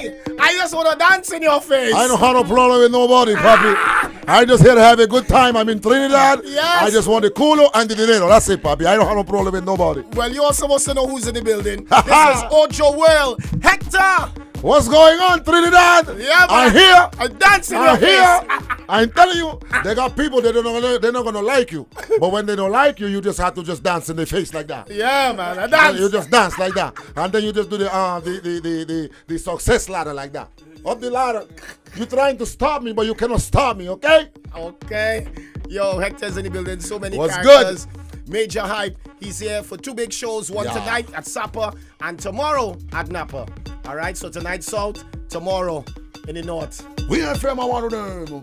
Hey, I just want to dance in your face. I don't have no problem with nobody, Papi. I just here to have a good time. I'm in Trinidad. Yes. I just want the culo and the dinero. That's it, Papi. I don't have no problem with nobody. Well, you're supposed to know who's in the building. This is Ocho World. Hector. What's going on, Trinidad? Yeah, man. I'm here. I'm dancing in your I'm here. face. I'm telling you, they got people that they're not gonna like you. But when they don't like you, you just have to just dance in their face like that. Yeah, man. I dance. You just dance like that, and then you just do the success ladder like that. Up the ladder. You're trying to stop me, but you cannot stop me. Okay? Okay. Yo, Hector's in the building. So many What's characters. Major hype. He's here for 2 big shows. One tonight at Sapa and tomorrow at Napa. All right. So tonight South, tomorrow in the North. We ain't from one of them.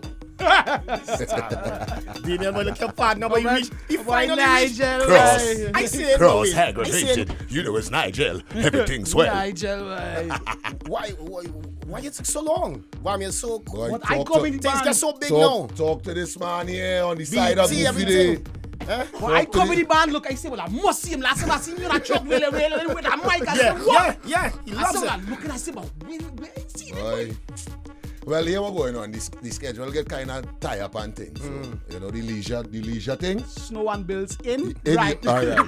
Daniel, look your partner, but he finally Nigel. Cross. I say it. Cross, no, hag, I say it. hated. You know it's Nigel. Everything's well. Nigel, Why it took so long? Why am I so Boy, What I talk come to- in the Things band. get so big now. Talk to this man here on the side of BT, the everything. video. Well, I come in the band, look, I say, well, I must see him. Last time I see him, you know, truck with a with a mic. I say, what? Yeah, he I loves say, it. well, look, and I say, but where is he? Boy. Well, here we're going on. The schedule get kind of tie up and things. So, you know, the leisure thing. Snow and Bills in. In Right. All right.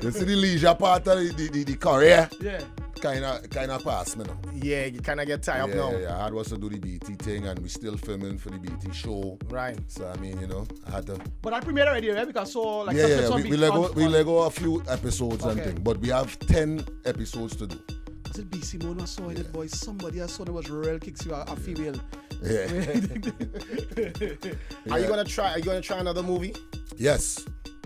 You see the leisure part of the career. Yeah. Kind of pass me now. Yeah, you kind of get tied up now. Yeah. I had was to do the BT thing, and we still filming for the BT show. Right. So I mean, you know, I had to. But I premiered already, right? Because so, like, Yeah. some We big let go a few episodes and Okay. things, but we have 10 episodes to do. Was it BC Moon I saw in it, boy? Somebody I saw that was real kicks you a female. Yeah. Are you gonna try another movie? Yes,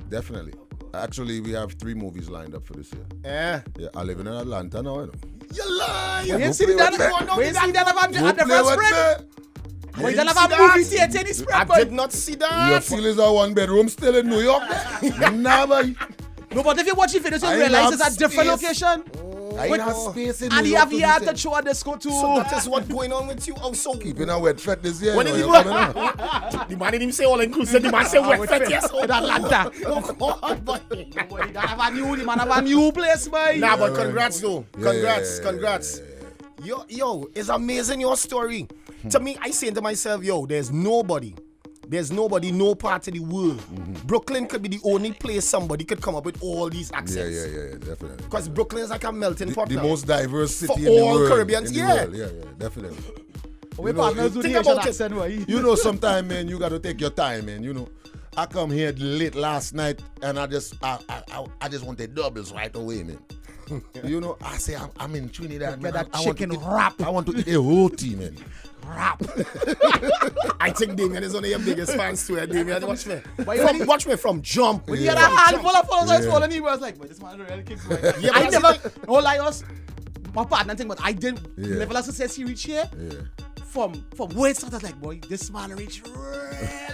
definitely. Actually, we have 3 movies lined up for this year. Yeah. Yeah, I live in Atlanta now, you know. You lie. We ain't seen that. We ain't seen that at the Don't play first with spread. me. We don't see have a that? movie theater in the I spread, boy. did not see Your that. feel is a 1-bedroom still in New York? Nah, boy. No, but if you watch it, you I realize have it's a different space. location. I ain't have space in And New you York have to yard do to things. show a disco too. So that is what's going on with you. Oh, so Keeping a wet fret this year. When you did know, you you're coming out. The man didn't even say all inclusive. The man said wet fete. Yes. In Atlanta. Oh, God, boy. Boy, the man have a new place, boy. Nah, but congrats though. Yeah. Congrats. Yo, it's amazing your story. To me, I say to myself, yo, there's nobody, no part of the world. Brooklyn could be the only place somebody could come up with all these accents. Yeah, definitely. Because Brooklyn is like a melting pot The now. most diverse city For in the all world. Caribbeans, in the yeah. world. Yeah, definitely. We You know, partners do the think Asian about it. accent, boy. You know, sometime, man, you got to take your time, man. You know, I come here late last night and I just wanted doubles right away, man. You know, I say I'm in Trinidad, man. Get that I want to chicken eat- wrap. I want to eat a roti, man. Rap. I think Damien is one of your biggest fans too. Damien, watch me. you- Watch me from jump. When you had a handful of followers, I was following him. I was like, boy, this man really kicks, boy. Yeah, I but never, no lie, us, my partner thing, but I did Yeah. level of success he reached here. Yeah. From where it started, I was like, boy, this man reached real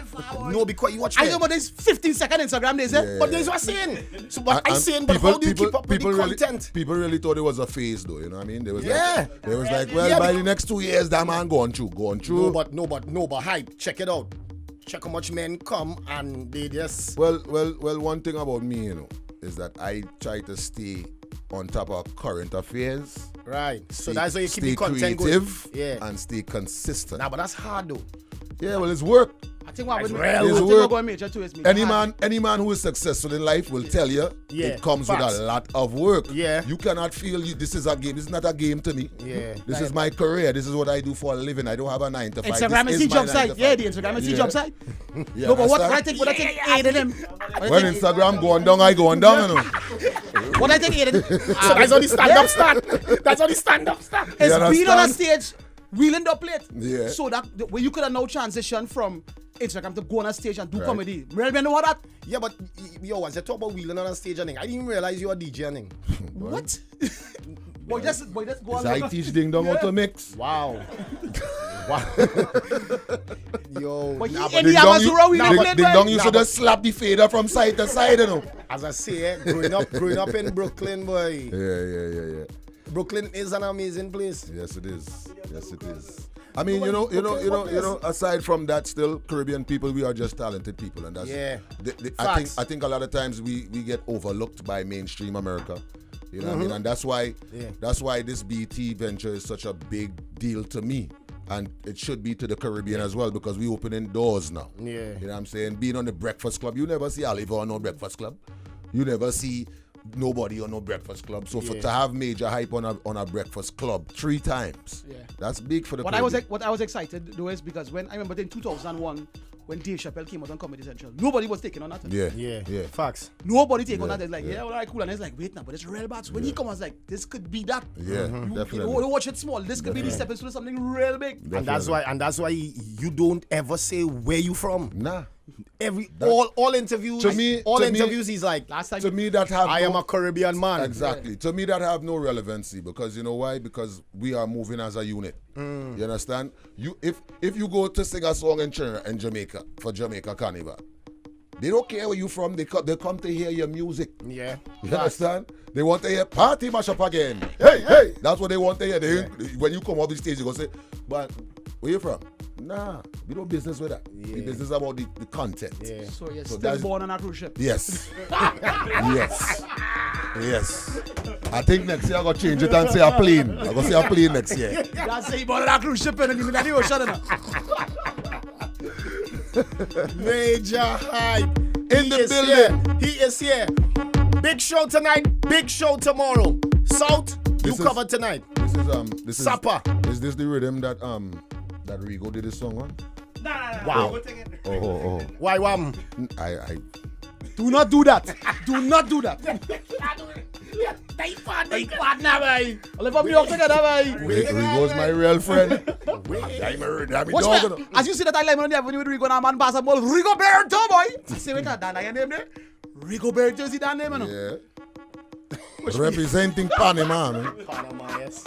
far, boy. No, because you watch I me. know about this 15-second Instagram days, eh? But there's what I'm saying. So, but I And saying, but how do you keep up with the really, content? people really thought it was a phase, though. You know what I mean? They was Yeah. like, well, Yeah, by the next 2 years, that man going through. No, but hype. Check it out. Check how much men come and they just. Well, one thing about me, you know, is that I try to stay on top of current affairs. Right. So Stay- that's how you keep the stay content creative going. Yeah. and stay consistent. Nah, but that's hard though. Yeah, well, it's work. I think what It's we real. one It's thing work. we're going major too is me. Any man who is successful in life will tell you Yeah, it comes facts. with a lot of work. Yeah. You cannot feel this is a game. This is not a game to me. Yeah. This is my career. This is what I do for a living. I don't have a 9 to 5. Instagram This is the my job 9 site. to 5. Yeah, the Instagram is the Yeah. job site. You No, but what understand? I think aided him. When Instagram going down, I going down, you know. What I think aided him. So that's how the stand-up start. That's how the stand-up start. It's being on a understand? stage, reeling the plate. Yeah. So that where you could have now transition from Instagram to go on a stage and do Right. comedy. Remember know that? Yeah, but yo, as you talk about wheeling on a stage and thing, I didn't even realize you were DJing. What? boy, just go on. I teach ding dong how to mix. Wow. Wow. Yo. But nah, any Ding of dong, us you, who are wheeling ding, plate, ding dong, you Nah, should but- just slap the fader from side to side, you know. as I say, growing up in Brooklyn, boy. Yeah. Brooklyn is an amazing place. Yes, it is. Yes, it is. I mean, you know. Aside from that, still Caribbean people, we are just talented people, and that's. Yeah. I Facts. think a lot of times we get overlooked by mainstream America. You know what I mean? And that's why this BT venture is such a big deal to me. And it should be to the Caribbean as well, because we opening doors now. Yeah. You know what I'm saying? Being on the Breakfast Club, you never see Oliver on no Breakfast Club. You never see nobody on no Breakfast Club. So to have Major hype on a Breakfast Club 3 times, that's big for the Caribbean. What I was excited though is because when I remember in 2001 when Dave Chappelle came out on Comedy Central, nobody was taking on that. Yeah. Facts. Nobody taking on that. It's like, all right, cool. And it's like, wait now, but it's real bad. So when he comes, I was like, this could be that. Yeah, definitely. You don't watch it small. This could be the stepping stone to something real big. Definitely. And that's why you don't ever say where you from. Nah. All interviews. To me, he's like, last time to me that have I am a Caribbean man. Exactly. Yeah. To me that have no relevancy, because you know why? Because we are moving as a unit. You understand? If you go to sing a song in Jamaica for Jamaica Carnival, they don't care where you from. They come to hear your music. Yeah. You understand? They want to hear party mash up again. Hey. That's what they want to hear. When you come off the stage, you go say, but where you from? Nah, we don't business with that. We business about the content. Yeah. So you're still born on a cruise ship? Yes. Yes. I think next year I'm going to change it and say a plane. I'm going to say a plane next year. That's say you born on a cruise ship and you mean that you shut up. Major hype. In the building. He is here. Big show tonight, big show tomorrow. South, covered tonight. This is Supper. Is this the rhythm that Rigo did this song on? Nah. Wow. Oh. Why I Do not do that. Do not do that. They partner, boy. Let's put me up together, boy. Rigo's my real friend. As you see that I like on the avenue with Rigo and a man pass a ball, Rigoberto, boy. Say what that your name there? Rigoberto is that name, no? Yeah. Representing Panama, man. Panama, yes.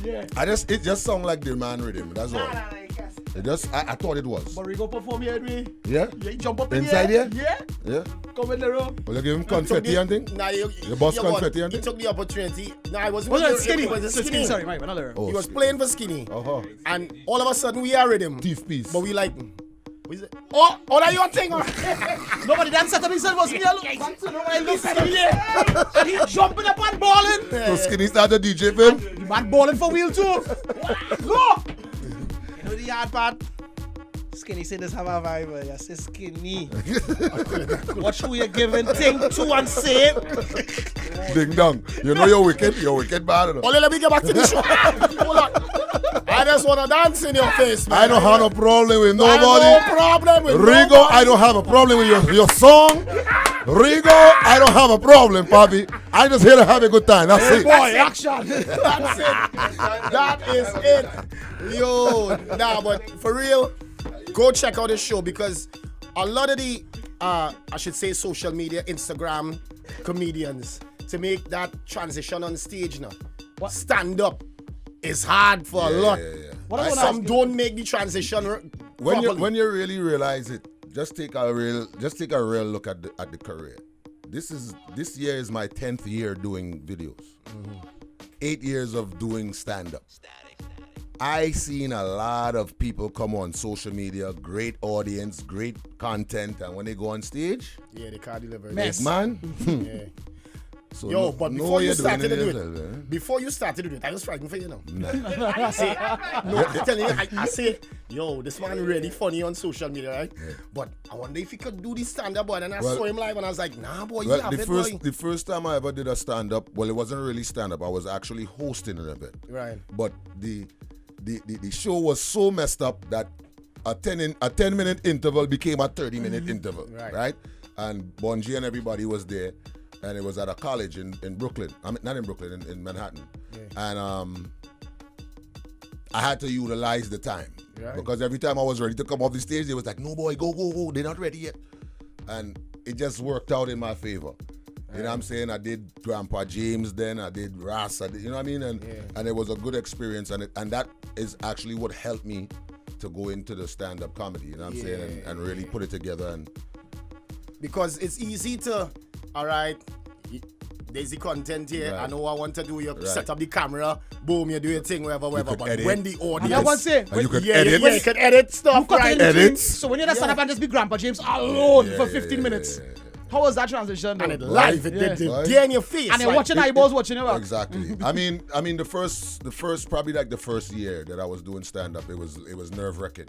Yeah. It just sound like the man rhythm. That's all. I thought it was. But Rigo perform here, me. Yeah. Yeah, he jump up inside here. Yeah. Come in the room. Will you give him confetti and thing? Nah, you boss confetti and he thing? took the opportunity. Nah, I wasn't. Was it Skinny? It was Skinny. Sorry, right, another. Oh, he was playing for Skinny. Uh-huh. And all of a sudden we are with him. Thief piece. But we like, what is it? Oh, that your thing? Nobody done set up himself was me. And he jumping up and balling. So Skinny started DJ for him? The man balling for wheel too. Go! You know the hard part? Skinny said this have a vibe. I say Skinny. Watch who you're giving thing to and say it. Ding dong. You know you're wicked bad. Only let me get back to the show. Hold on. I just want to dance in your face, man. I don't have no problem with nobody. I have no problem with Rigo, nobody. I don't have a problem with your song. Rigo, I don't have a problem, Papi. I just here to have a good time. That's it. Boy, action. That's it. That is it. Yo, nah, but for real, go check out this show, because a lot of the, I should say, social media, Instagram comedians, to make that transition on stage now, stand up is hard for a lot. What Some don't make the transition When you really realize it, just take a real look at the career. This year is my 10th year doing videos. 8 years of doing stand-up. I seen a lot of people come on social media, great audience, great content, and when they go on stage, they can't deliver. Yes, man. Yeah. So but before you started to do it, I was frightened for you now. I say, I'm telling you, I say, this man really funny on social media, right? Yeah. But I wonder if he could do this stand-up, boy. And I saw him live, and I was like, nah, boy, you have it, boy. The first time I ever did a stand-up, well, it wasn't really stand-up. I was actually hosting an event. Right. But the show was so messed up that a 10-minute interval became a 30-minute interval, right? And Bungie and everybody was there. And it was at a college in Brooklyn. I mean, not in Brooklyn, in Manhattan. Yeah. And I had to utilize the time. Right. Because every time I was ready to come off the stage, they was like, no, boy, go. They're not ready yet. And it just worked out in my favor. Right. You know what I'm saying? I did Grandpa James then. I did Ras. You know what I mean? And it was a good experience. And that is actually what helped me to go into the stand-up comedy. You know what I'm saying? And really put it together. Because it's easy to... All right, there's the content here. Right. I know what I want to do. You set up the camera, boom, you do your thing, whatever. But edit. When the audience, I want to say, you could edit. You can edit stuff, right? Edits. So when you're the stand up and just be Grandpa James alone for 15 minutes. How was that transition? Though? And it live, it did Right. there in your face. And they're like, watching eyeballs watching it. Exactly. I mean, the first probably like the first year that I was doing stand up, it was nerve-wracking.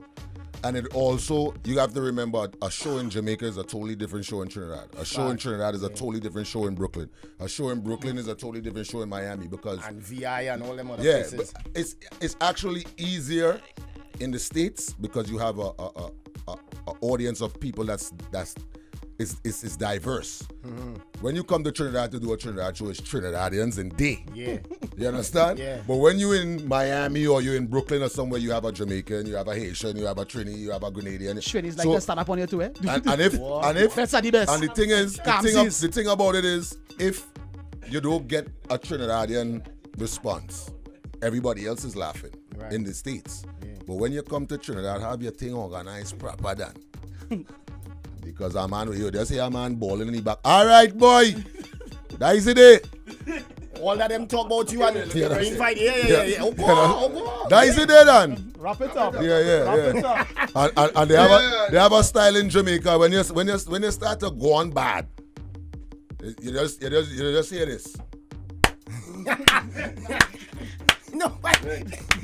And it also, you have to remember, a show in Jamaica is a totally different show in Trinidad. A show in Trinidad is a totally different show in Brooklyn. A show in Brooklyn is a totally different show in Miami because And VI and all them other yeah, places. but it's actually easier in the States because you have a audience of people that's diverse. When you come to Trinidad to do a Trinidad show, it's Trinidadians and they. Yeah. You understand? Yeah. But when you're in Miami or you're in Brooklyn or somewhere, you have a Jamaican, you have a Haitian, you have a Trini, you have a Grenadian. Trinidad's like to stand up on you too, eh? and if Best are the best. and the thing is, the thing about it is, if you don't get a Trinidadian response, everybody else is laughing in the States. Yeah. But when you come to Trinidad, have your thing organized proper then. Because a man, you just see a man balling in the back. All right, boy. That is it. All of them talk about you and invite. Yeah. Oh, God. That is it then. Wrap it up. Yeah. Wrap it up. And they have a style in Jamaica when you start to go on bad. You just hear this. No,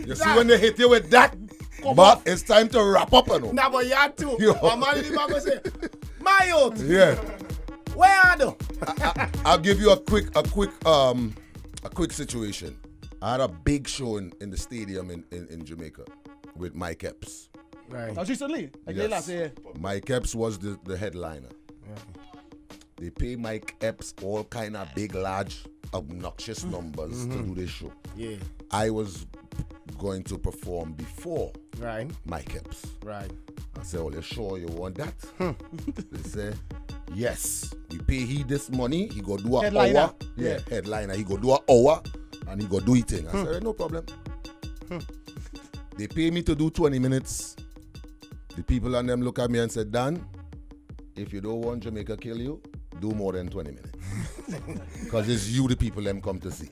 You see when they hit you with that, but it's time to wrap up. You know? nah, but you had to. Yo. A man in the back will say, my youth, Yeah. where are you? I'll give you a quick situation. I had a big show in the stadium in Jamaica with Mike Epps. Right. That was recently. Like Yes. last year. Mike Epps was the headliner. They pay Mike Epps all kind of big, large, obnoxious numbers to do this show. Yeah. I was going to perform before Right. Mike Epps. Right. I said, "Oh, you sure you want that?" They say, "Yes, we pay he this money. He go do a Headliner. hour. Yeah, headliner. He go do a hour, and he go do it thing." I said, "No problem." They pay me to do 20 minutes. The people and them look at me and said, "Dan, if you don't want Jamaica kill you, do more than 20 minutes." Because it's you the people them come to see.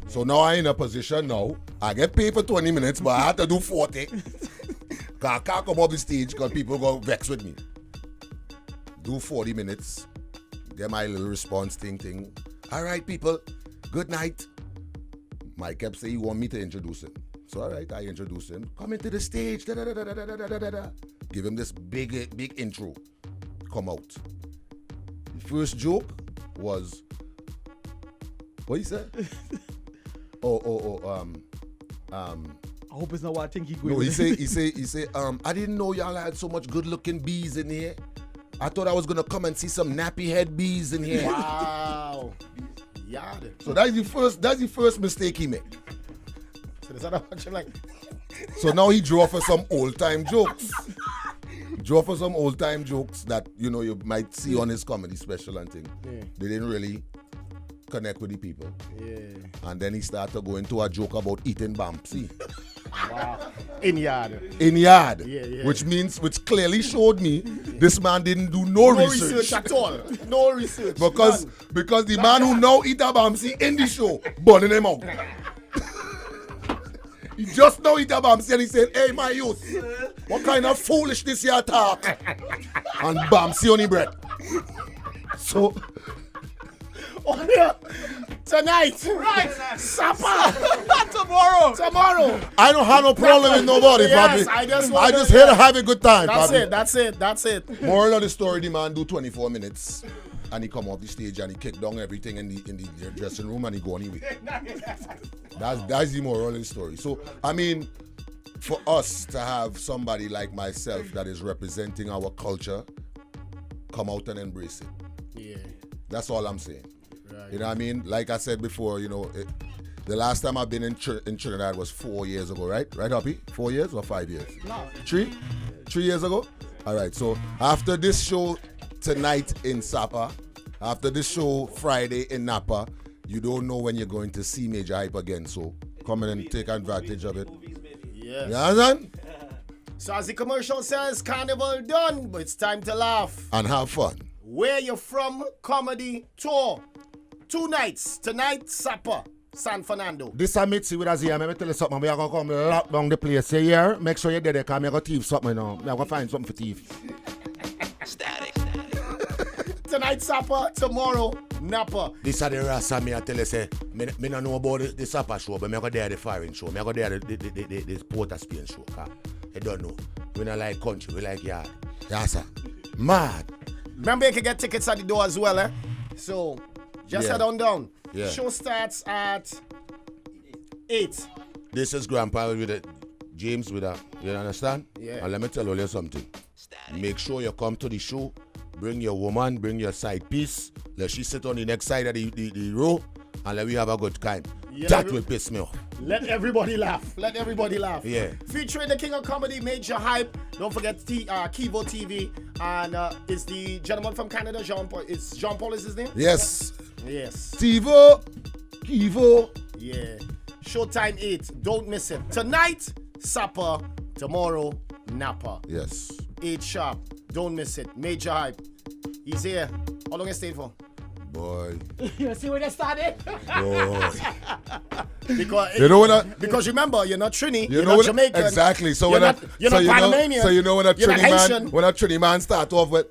So now I'm in a position now. I get paid for 20 minutes, but I have to do 40. Because I can't come off the stage because people go vex with me. Do 40 minutes. Get my little response thing. All right, people. Good night. Mike kept saying he want me to introduce him. So all right, I introduce him. Come into the stage. Give him this big intro. Come out. The first joke was, what he said? I hope it's not what I think he's going No, with. he say, I didn't know y'all had so much good-looking bees in here. I thought I was gonna come and see some nappy head bees in here. Wow. Yeah. So that's the first mistake he made. So there's other bunch of like, So now he draw for some old-time jokes. Draw for some old-time jokes that, you might see on his comedy special and thing. Yeah. They didn't really connect with the people. yeah. And then he started to go into a joke about eating Bamsi Wow. In yard. in yard. Yeah. Which clearly showed me this man didn't do no No research. research at all. No research. Because None. the man who now eat a Bamsi in the show, burning him out. He just now eat a Bamsi and he said, "Hey, my youth, what kind of foolishness you talk?" And Bamsi on the bread. So, Oh, yeah. Tonight. Right. Supper. Tomorrow. I don't have no problem with nobody, Yes, Papi. I just I want just to- here to have a good time, That's Papi. it. That's it. Moral of the story, the man do 24 minutes and he come off the stage and he kick down everything in the dressing room and he go on his way. That's the moral of the story. So, I mean, for us to have somebody like myself that is representing our culture come out and embrace it. Yeah. That's all I'm saying. Right. You know what I mean? Like I said before, the last time I've been in Trinidad was 4 years ago, right? Right, Hoppy? 4 years or 5 years? No. 3? 3 years ago? All right, so after this show tonight in Sapa, after this show Friday in Napa, you don't know when you're going to see Major Hype again, so come in and take advantage of it. Yes. You understand? So as the commercial says, carnival done, but it's time to laugh. And have fun. Where you from? Comedy tour. 2 nights. Tonight, Sapa, San Fernando. This is Mitzi with us here. Let me tell you something. We are going to come lock down the place here. Make sure you're there because I'm going to thief something now. I'm going to find something for thief. Static. Tonight, Supper. Tomorrow, Napa. This is the Rasta me I tell you say, me no know about the Supper show, but me go there the foreign show. Me go there the Port of Spain show. You don't know. We not like country, we like yard. Yes, sir. Mad. Remember, you can get tickets at the door as well, eh? So, just head on down. Yeah. Show starts at 8. This is Grandpa with a James with a, you understand? Yeah. And let me tell you something. Make sure you come to the show. Bring your woman, bring your side piece. Let she sit on the next side of the row and let we have a good time. Yeah, That will piss me off. Let everybody laugh. Let everybody laugh. Yeah. Featuring the king of comedy, Major Hype. Don't forget Kivo TV. And it's the gentleman from Canada, Jean Paul. Is Jean Paul is his name? Yes. Yes. Tivo, Kivo. Yeah. Showtime 8. Don't miss it. Tonight, Supper. Tomorrow, Napa. Yes. 8 sharp. Don't miss it. Major Hype. He's here. How long you stayed for? Boy. You see where they started? Boy. Because You know what I... because remember, you're not Trini, You you're know not what, Jamaican. Exactly. So you're when not, you're not Panamanian. So you know when a you're not Trini Haitian. man, when a Trini man start off with,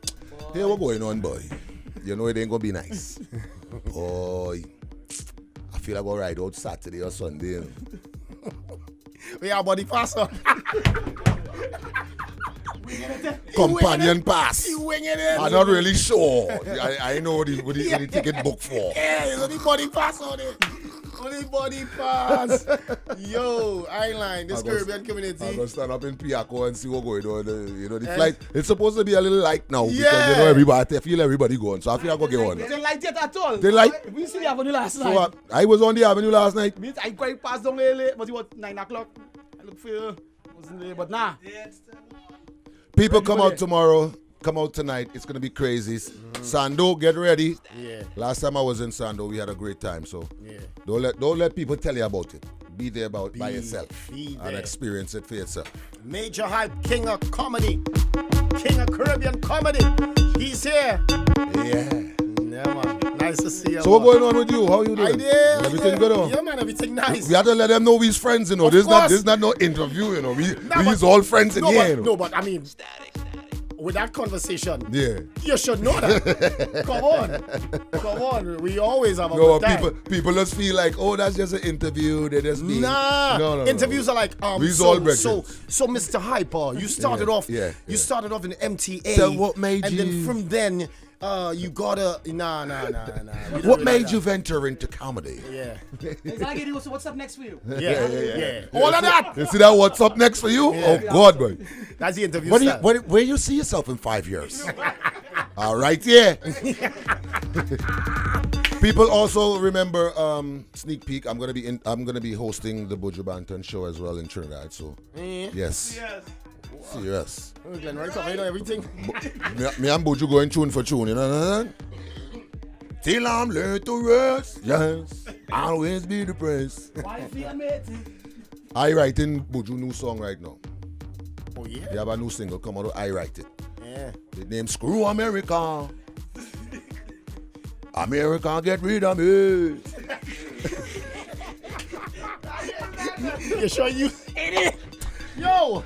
hey, what going on, boy? You know it ain't gonna be nice. Boy, I feel like I'll ride out Saturday or Sunday. You know. We are body passer. Companion pass. You winging it. I'm not really sure. I know what the ticket book for. Yeah, it's only body pass on it. Only body pass. Yo, Island, this I gotta- Caribbean community. I'm gonna stand up in Piaco and see what's going on. You know, the flight, it's supposed to be a little light now because Yeah. you know everybody, I feel everybody going. So I feel I go get one. They didn't like it at all. They like- We see the avenue last So night. what? I was on the avenue last night. Means I quite passed down early, but it was 9 o'clock. I look for you. Wasn't there, but nah. People come out tomorrow. Come out tonight. It's gonna be crazy. Sando, get ready. Yeah. Last time I was in Sando, we had a great time. So Yeah. don't let people tell you about it. Be there by yourself be and there. experience it for yourself. Major Hype, king of comedy. King of Caribbean comedy. He's here. Yeah. Yeah, man. Nice to see you. So what going on with you? How you I doing? did. Everything good on? Yeah, man. Everything nice. We have to let them know we's friends, you know. Of This course. is not no interview, you know. We but- is all friends in no, here, but, you know. no, but I mean, with that conversation, Yeah. you should know that. Come on. We always have a No, good time. people just feel like, oh, that's just an interview. They just being... Nah, No. interviews are like We's so, all so brethren. so Mr. Hyper, you started Yeah, off yeah. you started off in MTA. So what made and you- then from then you gotta nah. We don't What do it made like you venture into comedy? that. Yeah. Exactly. So what's up next for you? Yeah. All of that. You see that? What's up next for you? Oh, God, boy. That's the interview What do style. you, where you see yourself in 5 years? All right, yeah. People also remember sneak peek. I'm gonna be hosting the Buju Banton show as well in Trinidad. So yes. Serious. Glenn, right up, you know everything. Me and Buju going tune for tune, you know. Till I'm learned to rest, yes. Always be depressed. Why you feel mate? I writing Buju new song right now. Oh They yeah. have a new single come out. I write it. Yeah. The name Screw America. America, get rid of me. You sure you idiot? Yo!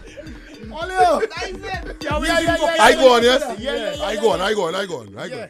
Olio! Yeah, Yeah. I go on, yes? Yeah. I go on. Yeah.